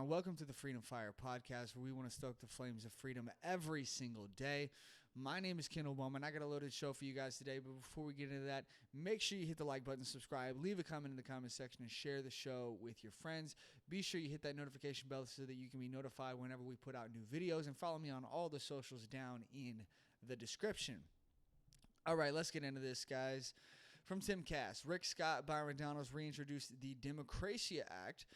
everyone? Welcome to the Freedom Fire podcast, where we want to stoke the flames of freedom every single day. My name is Kendall Bowman. I got a loaded show for you guys today, but before we get into that, make sure you hit the like button, subscribe, leave a comment in the comment section, and share the show with your friends. Be sure you hit that notification bell so that you can be notified whenever we put out new videos, and follow me on all the socials down in the description. All right, let's get into this, guys. From Tim Cass, Rick Scott, Byron Donalds reintroduced the Democracia Act.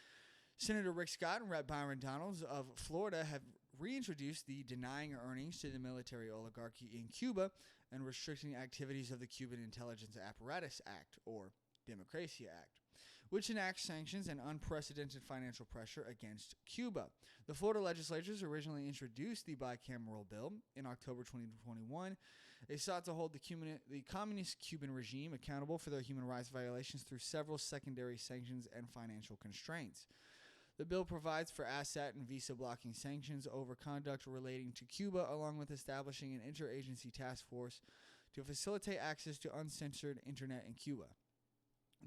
Senator Rick Scott and Rep. Byron Donalds of Florida have reintroduced the Denying Earnings to the Military Oligarchy in Cuba and Restricting Activities of the Cuban Intelligence Apparatus Act, or Democracia Act, which enacts sanctions and unprecedented financial pressure against Cuba. The Florida legislature originally introduced the bicameral bill in October 2021. They sought to hold the communist Cuban regime accountable for their human rights violations through several secondary sanctions and financial constraints. The bill provides for asset and visa blocking sanctions over conduct relating to Cuba, along with establishing an interagency task force to facilitate access to uncensored internet in Cuba.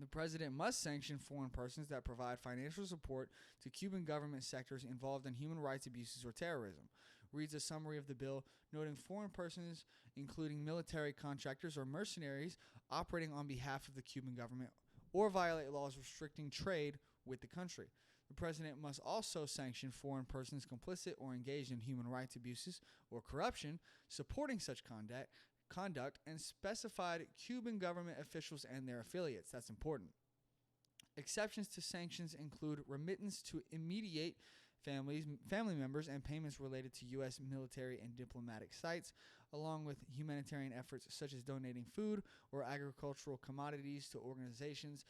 The president must sanction foreign persons that provide financial support to Cuban government sectors involved in human rights abuses or terrorism, reads a summary of the bill, noting foreign persons, including military contractors or mercenaries, operating on behalf of the Cuban government or violate laws restricting trade with the country. The president must also sanction foreign persons complicit or engaged in human rights abuses or corruption, supporting such conduct, and specified Cuban government officials and their affiliates. That's important. Exceptions to sanctions include remittance to immediate family members and payments related to U.S. military and diplomatic sites, along with humanitarian efforts such as donating food or agricultural commodities to organizations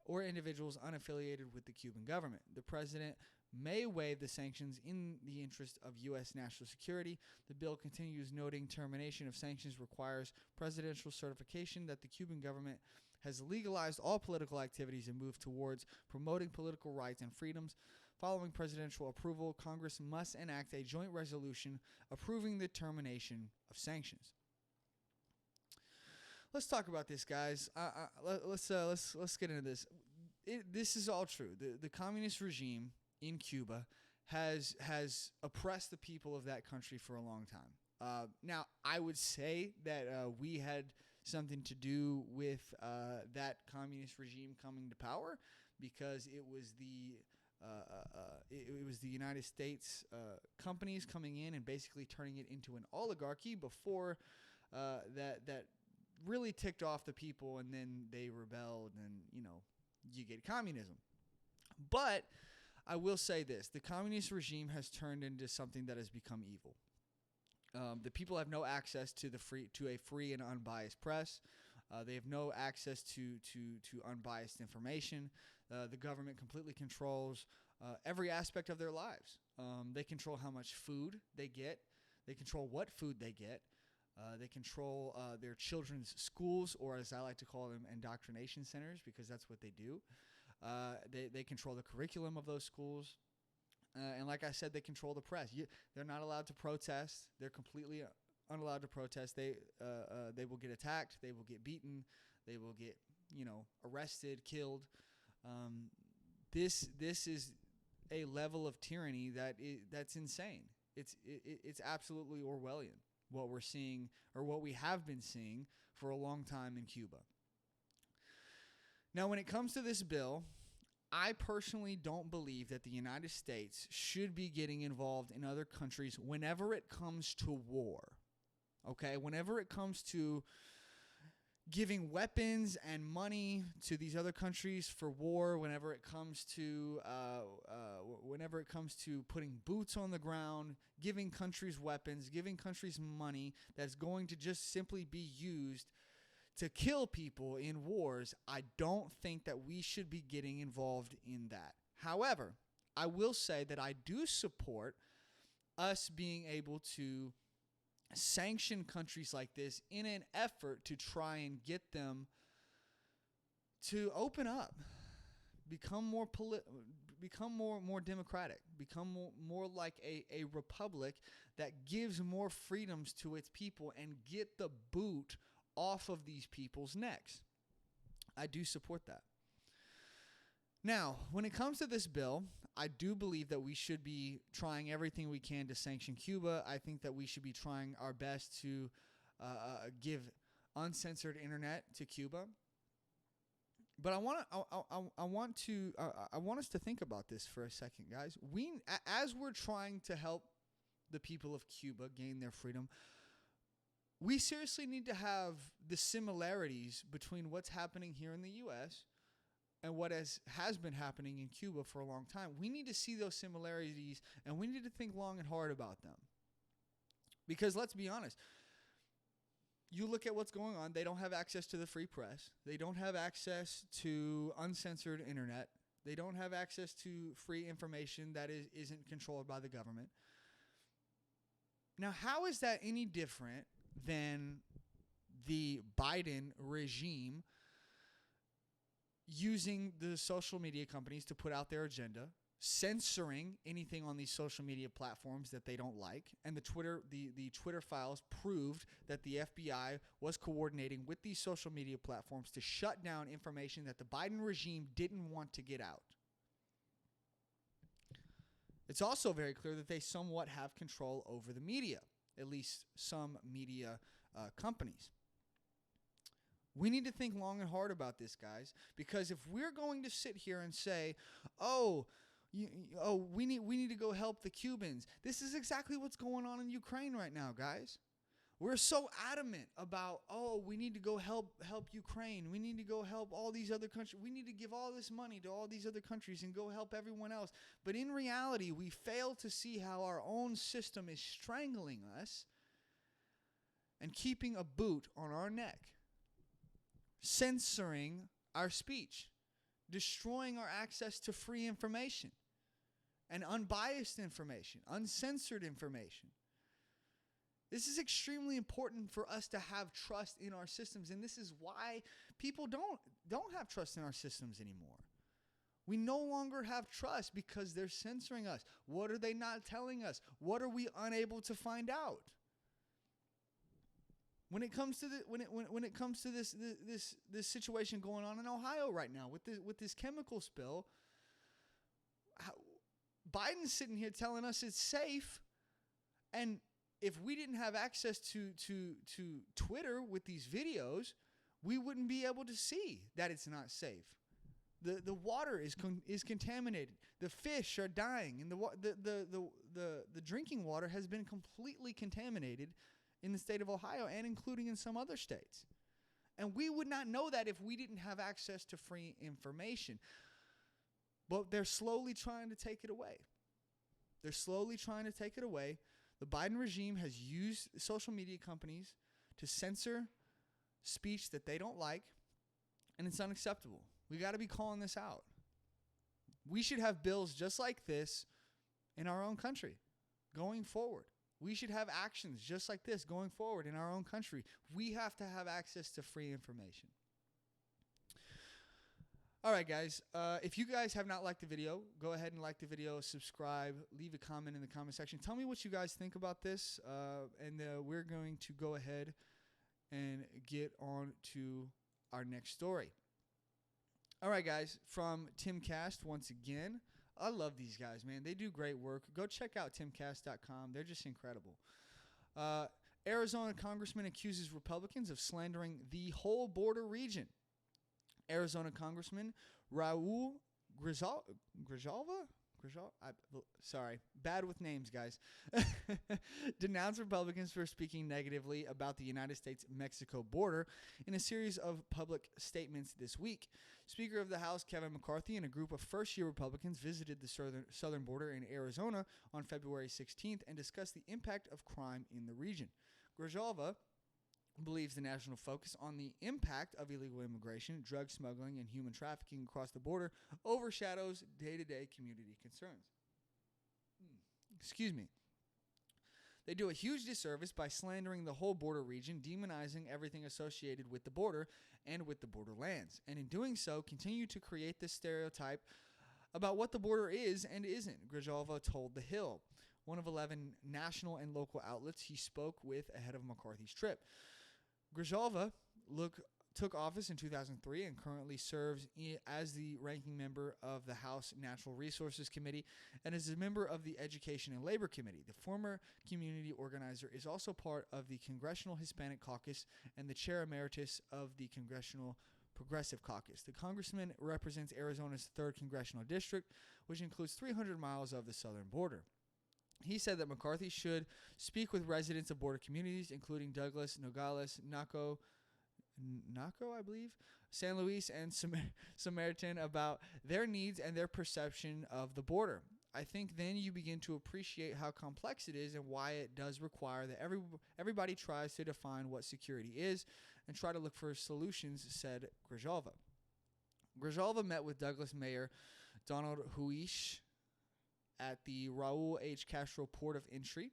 or individuals unaffiliated with the Cuban government. The president may waive the sanctions in the interest of U.S. national security. The bill continues, noting termination of sanctions requires presidential certification that the Cuban government has legalized all political activities and moved towards promoting political rights and freedoms. Following presidential approval, Congress must enact a joint resolution approving the termination of sanctions. Let's talk about this, guys. Let's get into this. This is all true. The communist regime in Cuba has oppressed the people of that country for a long time. Now, I would say that we had something to do with that communist regime coming to power, because it was the United States companies coming in and basically turning it into an oligarchy before that really ticked off the people, and then they rebelled, and you get communism. But I will say this: the communist regime has turned into something that has become evil. The people have no access to a free and unbiased press. They have no access to unbiased information. The government completely controls every aspect of their lives. They control how much food they get. They control what food they get. They control their children's schools, or as I like to call them, indoctrination centers, because that's what they do. They control the curriculum of those schools. And like I said, they control the press. They're not allowed to protest. They're completely unallowed to protest. They will get attacked. They will get beaten. They will get arrested, killed. This is a level of tyranny that's insane. It's absolutely Orwellian, what we're seeing, or what we have been seeing for a long time in Cuba. Now, when it comes to this bill, I personally don't believe that the United States should be getting involved in other countries whenever it comes to war. Okay? Whenever it comes to giving weapons and money to these other countries for war, whenever it comes to putting boots on the ground, giving countries weapons, giving countries money that's going to just simply be used to kill people in wars, I don't think that we should be getting involved in that. However, I will say that I do support us being able to sanction countries like this in an effort to try and get them to open up, become more democratic, become more like a republic that gives more freedoms to its people, and get the boot off of these people's necks. I do support that. Now, when it comes to this bill, I do believe that we should be trying everything we can to sanction Cuba. I think that we should be trying our best to give uncensored internet to Cuba. But I want us to think about this for a second, guys. As we're trying to help the people of Cuba gain their freedom, we seriously need to have the similarities between what's happening here in the U.S. and what has been happening in Cuba for a long time. We need to see those similarities, and we need to think long and hard about them. Because let's be honest, you look at what's going on. They don't have access to the free press. They don't have access to uncensored internet. They don't have access to free information that isn't controlled by the government. Now, how is that any different than the Biden regime using the social media companies to put out their agenda, censoring anything on these social media platforms that they don't like? And the Twitter files proved that the FBI was coordinating with these social media platforms to shut down information that the Biden regime didn't want to get out. It's also very clear that they somewhat have control over the media, at least some media companies. We need to think long and hard about this, guys, because if we're going to sit here and say, we need to go help the Cubans, this is exactly what's going on in Ukraine right now, guys. We're so adamant about, we need to go help Ukraine. We need to go help all these other countries. We need to give all this money to all these other countries and go help everyone else. But in reality, we fail to see how our own system is strangling us and keeping a boot on our neck, censoring our speech, destroying our access to free information and unbiased information, uncensored information. This is extremely important for us to have trust in our systems, and this is why people don't have trust in our systems anymore. We no longer have trust because they're censoring us. What are they not telling us? What are we unable to find out? When it comes to this situation going on in Ohio right now with this chemical spill, Biden's sitting here telling us it's safe, and if we didn't have access to Twitter with these videos, we wouldn't be able to see that it's not safe. The water is contaminated. The fish are dying, and the drinking water has been completely contaminated in the state of Ohio and including in some other states. And we would not know that if we didn't have access to free information. But they're slowly trying to take it away. They're slowly trying to take it away. The Biden regime has used social media companies to censor speech that they don't like, and it's unacceptable. We got to be calling this out. We should have bills just like this in our own country going forward. We should have actions just like this going forward in our own country. We have to have access to free information. All right, guys. If you guys have not liked the video, go ahead and like the video, subscribe, leave a comment in the comment section. Tell me what you guys think about this, and we're going to go ahead and get on to our next story. All right, guys, from Timcast once again. I love these guys, man. They do great work. Go check out timcast.com. They're just incredible. Arizona congressman accuses Republicans of slandering the whole border region. Arizona Congressman Raul Grijalva? Sorry, bad with names, guys. Denounced Republicans for speaking negatively about the United States-Mexico border in a series of public statements this week. Speaker of the House Kevin McCarthy and a group of first-year Republicans visited the southern border in Arizona on February 16th and discussed the impact of crime in the region. Grijalva believes the national focus on the impact of illegal immigration, drug smuggling, and human trafficking across the border overshadows day-to-day community concerns. Excuse me. They do a huge disservice by slandering the whole border region, demonizing everything associated with the border and with the borderlands, and in doing so, continue to create this stereotype about what the border is and isn't, Grijalva told The Hill, one of 11 national and local outlets he spoke with ahead of McCarthy's trip. Grijalva took office in 2003 and currently serves as the ranking member of the House Natural Resources Committee and is a member of the Education and Labor Committee. The former community organizer is also part of the Congressional Hispanic Caucus and the chair emeritus of the Congressional Progressive Caucus. The congressman represents Arizona's 3rd congressional district, which includes 300 miles of the southern border. He said that McCarthy should speak with residents of border communities, including Douglas, Nogales, Naco, I believe, San Luis, and Samaritan about their needs and their perception of the border. I think then you begin to appreciate how complex it is and why it does require that everybody tries to define what security is and try to look for solutions, said Grijalva. Grijalva met with Douglas Mayor Donald Huish at the Raul H. Castro Port of Entry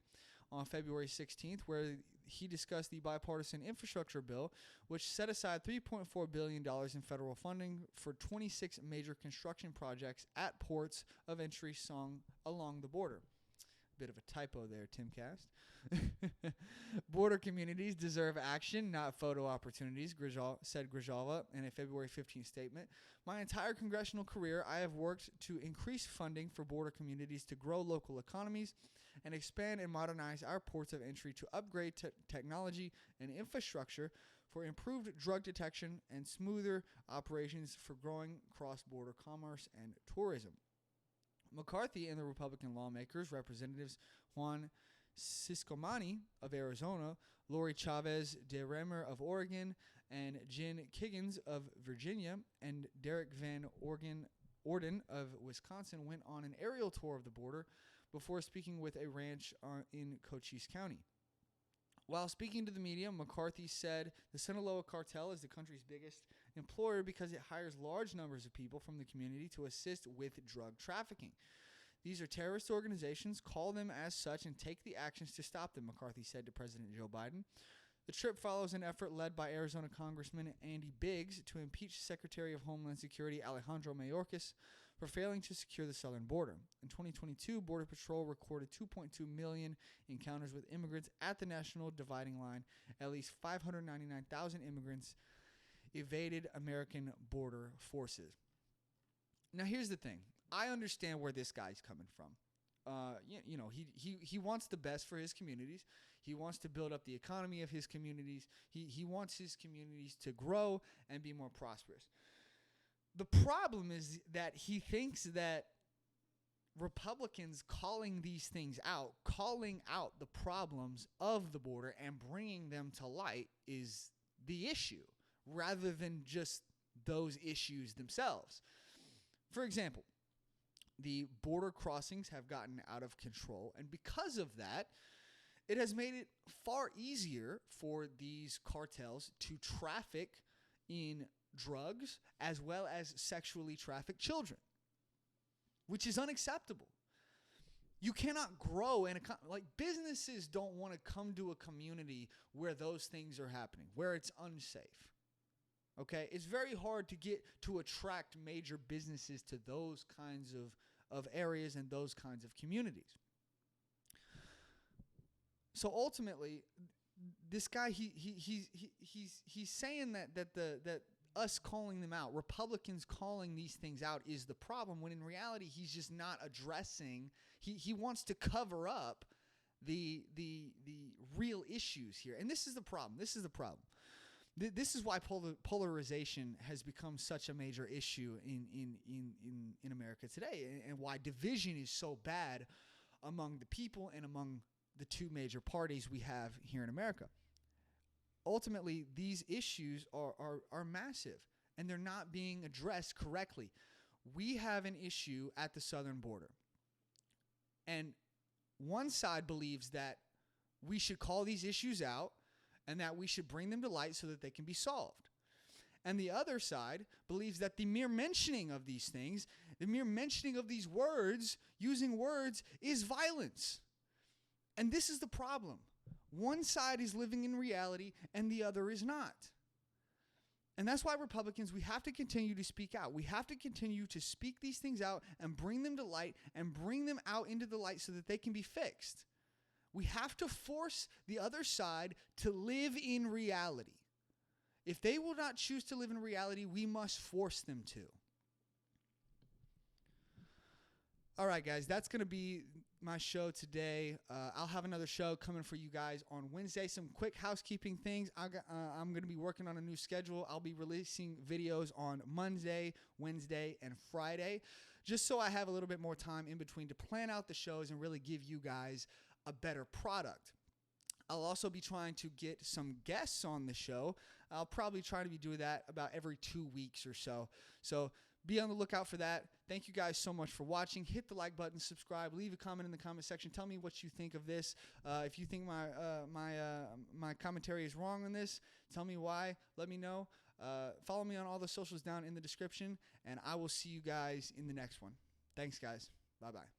on February 16th, where he discussed the bipartisan infrastructure bill, which set aside $3.4 billion in federal funding for 26 major construction projects at ports of entry along the border. Bit of a typo there, Timcast. Border communities deserve action, not photo opportunities, said Grijalva in a February 15th statement. My entire congressional career, I have worked to increase funding for border communities to grow local economies and expand and modernize our ports of entry to upgrade technology and infrastructure for improved drug detection and smoother operations for growing cross-border commerce and tourism. McCarthy and the Republican lawmakers, Representatives Juan Ciscomani of Arizona, Lori Chavez de Remer of Oregon, and Jen Kiggins of Virginia, and Derek Van Orden of Wisconsin went on an aerial tour of the border before speaking with a ranch in Cochise County. While speaking to the media, McCarthy said the Sinaloa cartel is the country's biggest employer because it hires large numbers of people from the community to assist with drug trafficking. These are terrorist organizations. Call them as such and take the actions to stop them, McCarthy said to President Joe Biden. The trip follows an effort led by Arizona Congressman Andy Biggs to impeach Secretary of Homeland Security Alejandro Mayorkas for failing to secure the southern border. In 2022, Border Patrol recorded 2.2 million encounters with immigrants at the national dividing line. At least 599,000 immigrants evaded American border forces. Now, here's the thing. I understand where this guy's coming from. He wants the best for his communities. He wants to build up the economy of his communities. He wants his communities to grow and be more prosperous. The problem is that he thinks that Republicans calling these things out, calling out the problems of the border and bringing them to light is the issue, rather than just those issues themselves. For example, the border crossings have gotten out of control, and because of that, it has made it far easier for these cartels to traffic in drugs as well as sexually traffic children, which is unacceptable. You cannot grow and like businesses don't want to come to a community where those things are happening, where it's unsafe. Okay, it's very hard to attract major businesses to those kinds of areas and those kinds of communities. So ultimately, this guy he's saying that us calling them out, Republicans calling these things out, is the problem, when in reality he's just not addressing. He wants to cover up the real issues here, and this is the problem. This is why polarization has become such a major issue in America today, and why division is so bad among the people and among the two major parties we have here in America. Ultimately, these issues are massive, and they're not being addressed correctly. We have an issue at the southern border, and one side believes that we should call these issues out and that we should bring them to light so that they can be solved. And the other side believes that the mere mentioning of these things, the mere mentioning of these words, using words, is violence. And this is the problem. One side is living in reality and the other is not. And that's why Republicans, we have to continue to speak out. We have to continue to speak these things out and bring them to light and bring them out into the light so that they can be fixed. We have to force the other side to live in reality. If they will not choose to live in reality, we must force them to. All right, guys, that's going to be my show today. I'll have another show coming for you guys on Wednesday. Some quick housekeeping things. I'm going to be working on a new schedule. I'll be releasing videos on Monday, Wednesday, and Friday, just so I have a little bit more time in between to plan out the shows and really give you guys a better product. I'll also be trying to get some guests on the show. I'll probably try to be doing that about every 2 weeks or so. So be on the lookout for that. Thank you guys so much for watching. Hit the like button, subscribe, leave a comment in the comment section. Tell me what you think of this. If you think my commentary is wrong on this, tell me why. Let me know. Follow me on all the socials down in the description, and I will see you guys in the next one. Thanks, guys. Bye-bye.